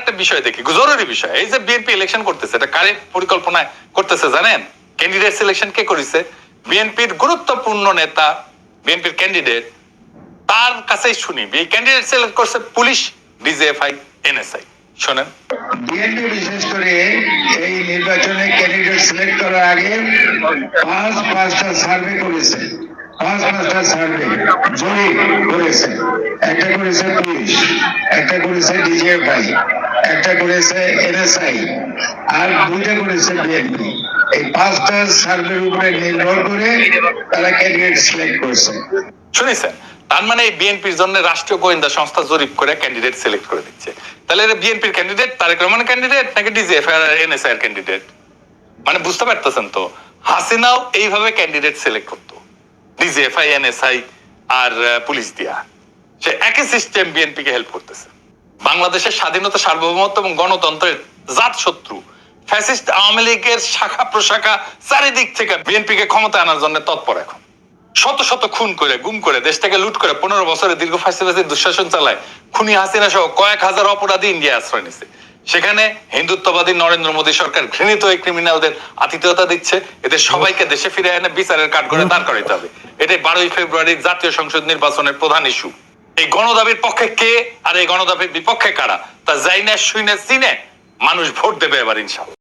একটা বিষয় দেখি, জরুরি বিষয়। এই যে বিএনপি ইলেকশন করতেছে, এটা কার পরিকল্পনায় করতেছে জানেন? ক্যান্ডিডেট সিলেকশন কে করেছে? বিএনপির গুরুত্বপূর্ণ নেতা, বিএনপির ক্যান্ডিডেট, তার কাছেই শুনি। এই ক্যান্ডিডেট সিলেক্ট করছে পুলিশ, ডিজিএফআই, এনএসআই। শোনেন, বিএনপি বিশেষ করে এই নির্বাচনে ক্যান্ডিডেট সিলেক্ট করার আগে পাঁচটা সার্ভে করেছে, পাঁচটা সার্ভে জরিপ করেছে। একটা করেছে পুলিশ, একটা করেছে ডিজিএফআই, একটা করেছে এনএসআই, আর দুইটা করেছে বিএনপি। এই পাঁচটা সার্ভের উপরে নির্ভর করে তারা ক্যান্ডিডেট সিলেক্ট করছে। শুনেছেন? তার মানে এই বিএনপির জন্য রাষ্ট্রীয় গোয়েন্দা সংস্থা জরিপ করে ক্যান্ডিডেট সিলেক্ট করে দিচ্ছে। তাহলে এটা বিএনপির ক্যান্ডিডেট, তারেক রহমানের ক্যান্ডিডেট, নাকি ডিজিএফআই আর এনএসআই এর ক্যান্ডিডেট? মানে বুঝতে পারতেছেন তো, হাসিনাও এইভাবে ক্যান্ডিডেট সিলেক্ট করতো, ডিজিএফআই, এনএসআই আর পুলিশ দিয়া। সে একই সিস্টেম বিএনপি কে হেল্প করতেছে। বাংলাদেশের স্বাধীনতা, সার্বভৌমত্ব এবং গণতন্ত্রের জাত শত্রু ফ্যাসিস্ট আওয়ামী লীগের শাখা প্রশাখা চারিদিক থেকে বিএনপি কে ক্ষমতা আনার জন্য তৎপর। এখন শত শত খুন করে, গুম করে, দেশটাকে লুট করে 15 বছরের দীর্ঘ ফাঁসিবাসীর দুঃশাসন চালায় খুনি হাসিনা সহ কয়েক হাজার অপরাধী ইন্ডিয়া আশ্রয় নিছে। সেখানে হিন্দুত্ববাদী নরেন্দ্র মোদী সরকার ঘৃণিত এই ক্রিমিনালদের আতিথেয়তা দিচ্ছে। এদের সবাইকে দেশে ফিরে এনে বিচারের কাঠগড়ে দাঁড় করাইতে হবে। এটাই 12 ফেব্রুয়ারির জাতীয় সংসদ নির্বাচনের প্রধান ইস্যু। এই গণদাবির পক্ষে কে আর এই গণদাবির বিপক্ষে কারা, তা যাই না শুই না চিনে মানুষ ভোট দেবে এবার ইনশাআল্লাহ।